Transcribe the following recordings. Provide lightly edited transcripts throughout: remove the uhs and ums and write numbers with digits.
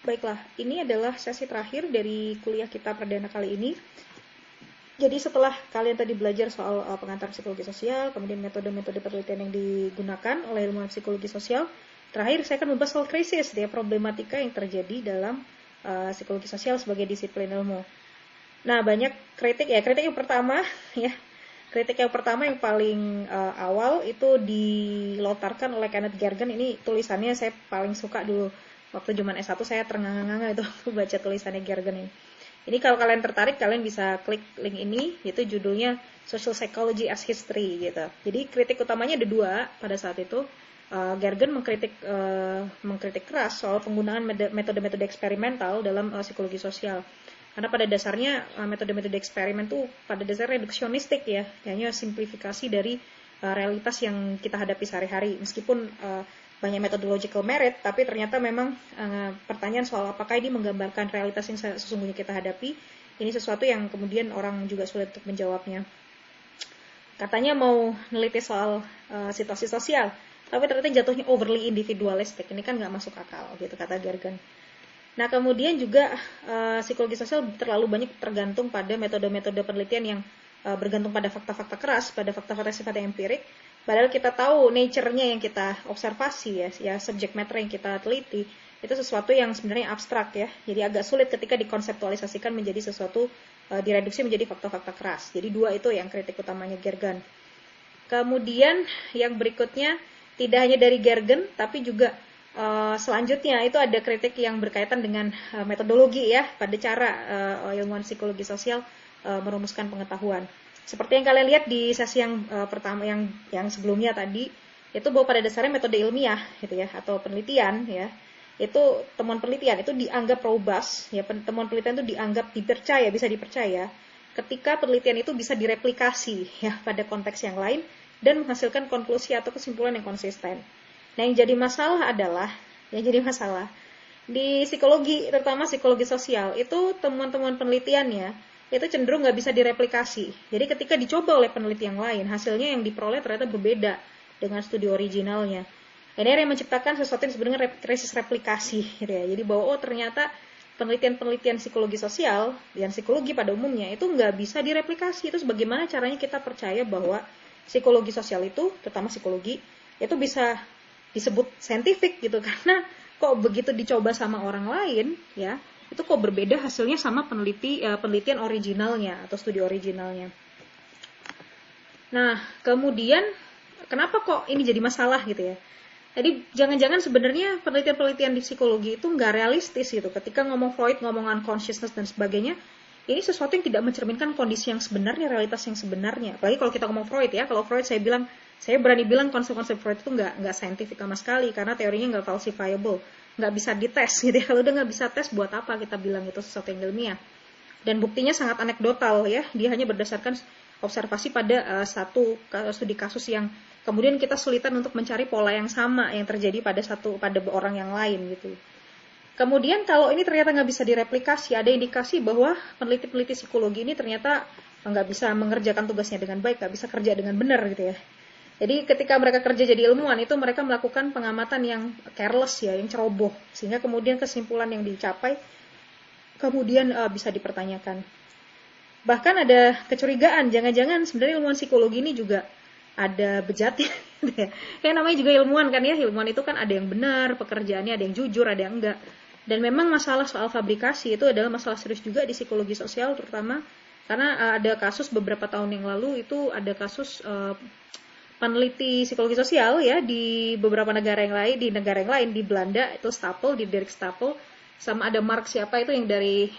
Baiklah, ini adalah sesi terakhir dari kuliah kita perdana kali ini. Jadi setelah kalian tadi belajar soal pengantar psikologi sosial, kemudian metode-metode penelitian yang digunakan oleh ilmuwan psikologi sosial, terakhir saya akan membahas soal krisis, ya, problematika yang terjadi dalam psikologi sosial sebagai disiplin ilmu. Nah, banyak kritik ya. Kritik yang pertama, ya, kritik yang pertama yang paling awal itu dilontarkan oleh Kenneth Gergen. Ini tulisannya saya paling suka dulu. Waktu zaman S1 saya ternganga-nganga itu baca tulisannya Gergen ini. Ini kalau kalian tertarik, kalian bisa klik link ini, yaitu judulnya Social Psychology as History gitu. Jadi kritik utamanya ada dua pada saat itu. Gergen mengkritik keras soal penggunaan metode-metode eksperimental dalam psikologi sosial. Karena pada dasarnya metode-metode eksperimen itu pada dasarnya reduksionistik ya, hanya simplifikasi dari realitas yang kita hadapi sehari-hari. Meskipun banyak methodological merit, tapi ternyata memang pertanyaan soal apakah ini menggambarkan realitas yang sesungguhnya kita hadapi, ini sesuatu yang kemudian orang juga sulit untuk menjawabnya. Katanya mau neliti soal situasi sosial, tapi ternyata jatuhnya overly individualistic. Ini kan nggak masuk akal, gitu kata Gergen. Nah, kemudian juga psikologi sosial terlalu banyak tergantung pada metode-metode penelitian yang bergantung pada fakta-fakta keras, pada fakta-fakta sifatnya empirik. Padahal kita tahu nature-nya yang kita observasi ya subject matter yang kita teliti itu sesuatu yang sebenarnya abstrak ya. Jadi agak sulit ketika dikonseptualisasikan menjadi sesuatu direduksi menjadi fakta-fakta keras. Jadi dua itu yang kritik utamanya Gergen. Kemudian yang berikutnya tidak hanya dari Gergen tapi juga selanjutnya itu ada kritik yang berkaitan dengan metodologi ya pada cara ilmuwan psikologi sosial merumuskan pengetahuan. Seperti yang kalian lihat di sesi yang pertama yang sebelumnya tadi, itu bahwa pada dasarnya metode ilmiah gitu ya atau penelitian ya, itu temuan penelitian itu dianggap robust ya, temuan penelitian itu dianggap bisa dipercaya ketika penelitian itu bisa direplikasi ya pada konteks yang lain dan menghasilkan konklusi atau kesimpulan yang konsisten. Nah, yang jadi masalah di psikologi, terutama psikologi sosial, itu temuan-temuan penelitiannya itu cenderung nggak bisa direplikasi. Jadi ketika dicoba oleh peneliti yang lain, hasilnya yang diperoleh ternyata berbeda dengan studi originalnya. Ini yang menciptakan sesuatu yang sebenarnya krisis replikasi, gitu ya. Jadi bahwa ternyata penelitian-penelitian psikologi sosial dan psikologi pada umumnya itu nggak bisa direplikasi. Itu bagaimana caranya kita percaya bahwa psikologi sosial itu, terutama psikologi, itu bisa disebut saintifik gitu, karena kok begitu dicoba sama orang lain, ya itu kok berbeda hasilnya sama penelitian originalnya atau studi originalnya. Nah, kemudian kenapa kok ini jadi masalah gitu ya? Jadi jangan-jangan sebenarnya penelitian-penelitian di psikologi itu nggak realistis gitu. Ketika ngomong Freud, ngomong unconsciousness dan sebagainya, ini sesuatu yang tidak mencerminkan kondisi yang sebenarnya, realitas yang sebenarnya. Apalagi kalau kita ngomong Freud ya, kalau Freud saya berani bilang konsep-konsep Freud itu nggak saintifik sama sekali karena teorinya nggak falsifiable. Nggak bisa dites gitu ya. Kalau udah nggak bisa tes, buat apa kita bilang itu sesuatu yang ilmiah? Dan buktinya sangat anekdotal ya. Dia hanya berdasarkan observasi pada satu studi kasus yang kemudian kita sulitan untuk mencari pola yang sama yang terjadi pada orang yang lain gitu. Kemudian kalau ini ternyata nggak bisa direplikasi, ada indikasi bahwa peneliti-peneliti psikologi ini ternyata nggak bisa mengerjakan tugasnya dengan baik, nggak bisa kerja dengan benar gitu ya. Jadi ketika mereka kerja jadi ilmuwan itu mereka melakukan pengamatan yang careless ya, yang ceroboh, sehingga kemudian kesimpulan yang dicapai kemudian bisa dipertanyakan. Bahkan ada kecurigaan, jangan-jangan sebenarnya ilmuwan psikologi ini juga ada bejatnya. Kayak namanya juga ilmuwan kan ya, ilmuwan itu kan ada yang benar, pekerjaannya ada yang jujur, ada yang enggak. Dan memang masalah soal fabrikasi itu adalah masalah serius juga di psikologi sosial terutama karena ada kasus beberapa tahun yang lalu itu ada kasus peneliti psikologi sosial ya di beberapa negara yang lain, di Belanda itu Stapel, di Dirk Stapel, sama ada Mark siapa itu yang dari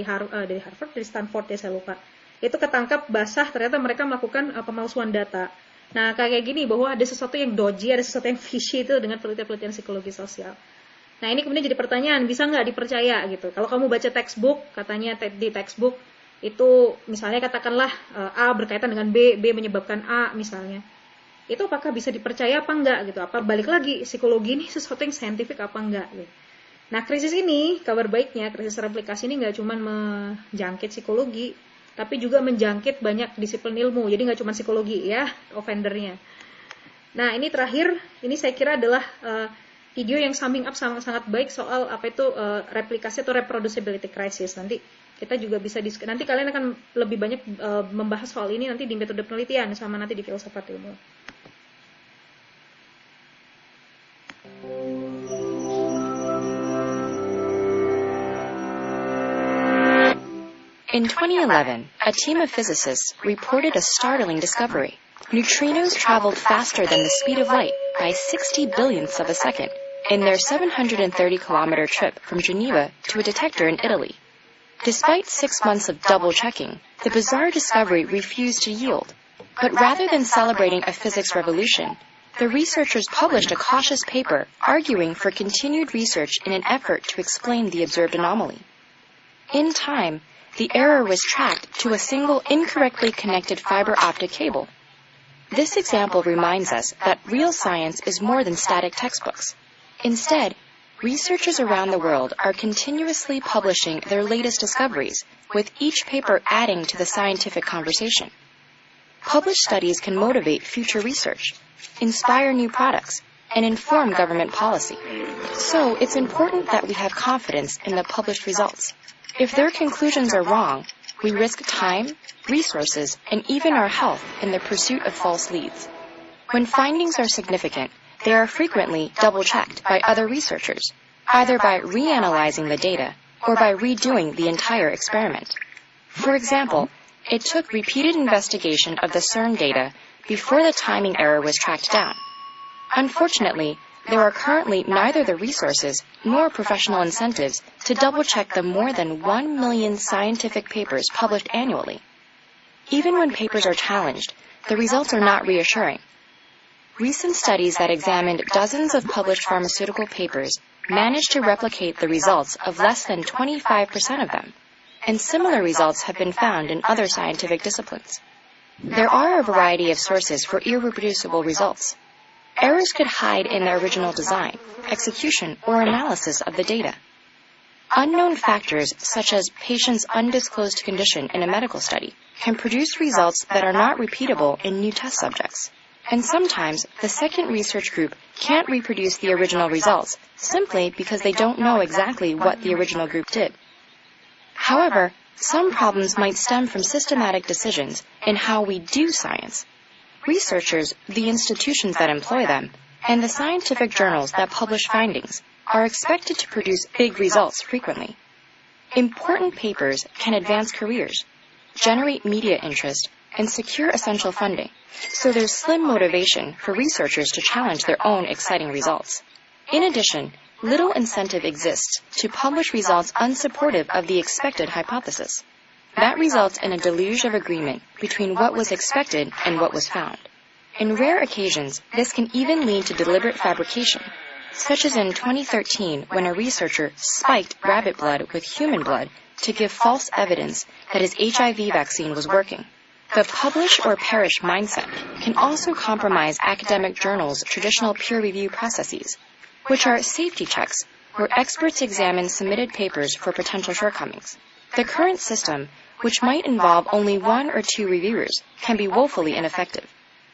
Harvard, dari Stanford ya saya lupa. Itu ketangkap basah, ternyata mereka melakukan pemalsuan data. Nah, kayak gini bahwa ada sesuatu yang dodgy, ada sesuatu yang fishy itu dengan penelitian psikologi sosial. Nah, ini kemudian jadi pertanyaan, bisa nggak dipercaya gitu? Kalau kamu baca textbook, katanya di textbook itu misalnya katakanlah A berkaitan dengan B menyebabkan A misalnya. Itu apakah bisa dipercaya apa enggak gitu? Apa balik lagi psikologi ini sesuatu yang saintifik apa enggak gitu. Nah, krisis ini, kabar baiknya krisis replikasi ini enggak cuma menjangkit psikologi, tapi juga menjangkit banyak disiplin ilmu. Jadi enggak cuma psikologi ya offendernya. Nah, ini terakhir, ini saya kira adalah video yang summing up sangat baik soal apa itu replikasi atau reproducibility crisis. Nanti kita juga bisa nanti kalian akan lebih banyak membahas soal ini nanti di metode penelitian sama nanti di filsafat ilmu. In 2011, a team of physicists reported a startling discovery. Neutrinos traveled faster than the speed of light by 60 billionths of a second in their 730-kilometer trip from Geneva to a detector in Italy. Despite 6 months of double-checking, the bizarre discovery refused to yield. But rather than celebrating a physics revolution, the researchers published a cautious paper arguing for continued research in an effort to explain the observed anomaly. In time, the error was tracked to a single incorrectly connected fiber optic cable. This example reminds us that real science is more than static textbooks. Instead, researchers around the world are continuously publishing their latest discoveries, with each paper adding to the scientific conversation. Published studies can motivate future research, inspire new products, and inform government policy. So it's important that we have confidence in the published results. If their conclusions are wrong, we risk time, resources, and even our health in the pursuit of false leads. When findings are significant, they are frequently double-checked by other researchers, either by reanalyzing the data or by redoing the entire experiment. For example, it took repeated investigation of the CERN data before the timing error was tracked down. Unfortunately, there are currently neither the resources nor professional incentives to double-check the more than 1 million scientific papers published annually. Even when papers are challenged, the results are not reassuring. Recent studies that examined dozens of published pharmaceutical papers managed to replicate the results of less than 25% of them, and similar results have been found in other scientific disciplines. There are a variety of sources for irreproducible results. Errors could hide in their original design, execution, or analysis of the data. Unknown factors, such as patients' undisclosed condition in a medical study, can produce results that are not repeatable in new test subjects. And sometimes, the second research group can't reproduce the original results simply because they don't know exactly what the original group did. However, some problems might stem from systematic decisions in how we do science. Researchers, the institutions that employ them, and the scientific journals that publish findings are expected to produce big results frequently. Important papers can advance careers, generate media interest, and secure essential funding, so there's slim motivation for researchers to challenge their own exciting results. In addition, little incentive exists to publish results unsupportive of the expected hypothesis. That results in a deluge of agreement between what was expected and what was found. In rare occasions, this can even lead to deliberate fabrication, such as in 2013 when a researcher spiked rabbit blood with human blood to give false evidence that his HIV vaccine was working. The publish or perish mindset can also compromise academic journals' traditional peer review processes, which are safety checks where experts examine submitted papers for potential shortcomings. The current system, which might involve only 1 or 2 reviewers, can be woefully ineffective.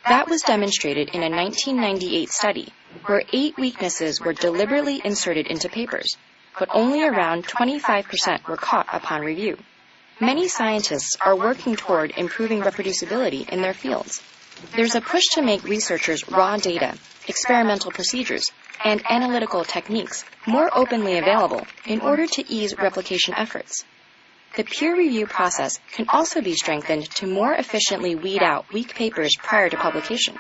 That was demonstrated in a 1998 study where 8 weaknesses were deliberately inserted into papers, but only around 25% were caught upon review. Many scientists are working toward improving reproducibility in their fields. There's a push to make researchers' raw data, experimental procedures, and analytical techniques more openly available in order to ease replication efforts. The peer review process can also be strengthened to more efficiently weed out weak papers prior to publication.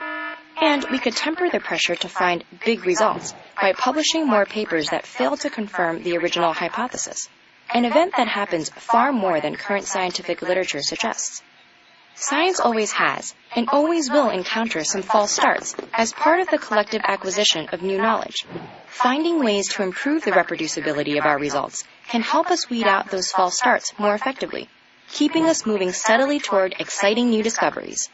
And we could temper the pressure to find big results by publishing more papers that fail to confirm the original hypothesis, an event that happens far more than current scientific literature suggests. Science always has, and always will encounter some false starts as part of the collective acquisition of new knowledge. Finding ways to improve the reproducibility of our results can help us weed out those false starts more effectively, keeping us moving steadily toward exciting new discoveries.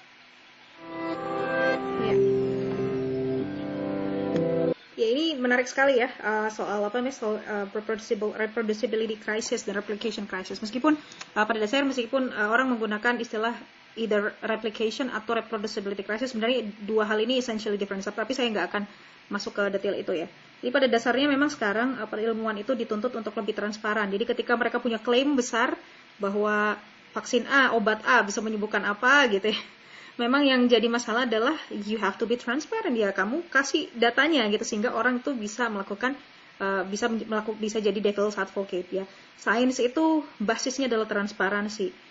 Ya, ini menarik sekali ya, soal apa nih, soal reproducibility crisis dan replication crisis. Meskipun pada dasarnya orang menggunakan istilah either replication atau reproducibility crisis, sebenarnya dua hal ini essentially different, tapi saya nggak akan masuk ke detail itu ya. Jadi pada dasarnya memang sekarang para ilmuwan itu dituntut untuk lebih transparan. Jadi ketika mereka punya klaim besar bahwa vaksin A, obat A bisa menyembuhkan apa gitu ya. Memang yang jadi masalah adalah you have to be transparent ya, kamu kasih datanya gitu sehingga orang itu bisa melakukan bisa jadi devil's advocate ya. Sains itu basisnya adalah transparansi.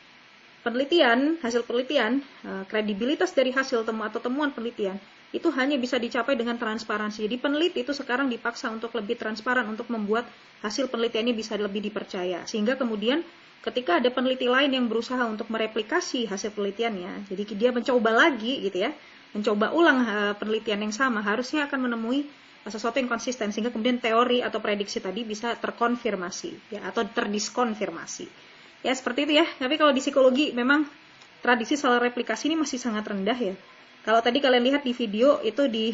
Hasil penelitian, kredibilitas dari hasil temuan penelitian itu hanya bisa dicapai dengan transparansi. Jadi peneliti itu sekarang dipaksa untuk lebih transparan untuk membuat hasil penelitiannya bisa lebih dipercaya. Sehingga kemudian ketika ada peneliti lain yang berusaha untuk mereplikasi hasil penelitiannya, jadi dia mencoba lagi gitu ya, mencoba ulang penelitian yang sama, harusnya akan menemui sesuatu yang konsisten sehingga kemudian teori atau prediksi tadi bisa terkonfirmasi ya, atau terdiskonfirmasi. Ya seperti itu ya. Tapi kalau di psikologi memang tradisi salah replikasi ini masih sangat rendah ya. Kalau tadi kalian lihat di video itu di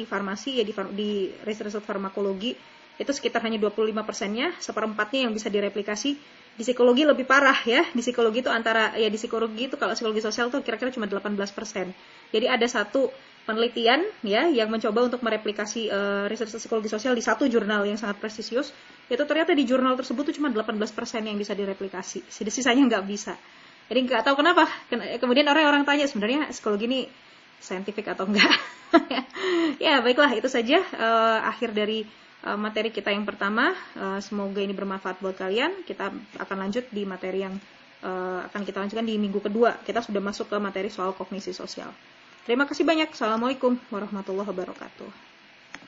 farmasi ya, di riset farmakologi itu sekitar hanya 25%-nya, seperempatnya yang bisa direplikasi. Di psikologi lebih parah ya. Di psikologi itu kalau psikologi sosial tuh kira-kira cuma 18%. Jadi ada satu penelitian ya yang mencoba untuk mereplikasi riset psikologi sosial di satu jurnal yang sangat prestisius. Itu ternyata di jurnal tersebut tuh cuma 18% yang bisa direplikasi. Sisanya nggak bisa. Jadi nggak tahu kenapa. Kemudian orang tanya sebenarnya psikologi ini saintifik atau enggak. Ya baiklah, itu saja akhir dari materi kita yang pertama. Semoga ini bermanfaat buat kalian. Kita akan lanjut di materi yang akan kita lanjutkan di minggu kedua. Kita sudah masuk ke materi soal kognisi sosial. Terima kasih banyak. Assalamualaikum warahmatullahi wabarakatuh.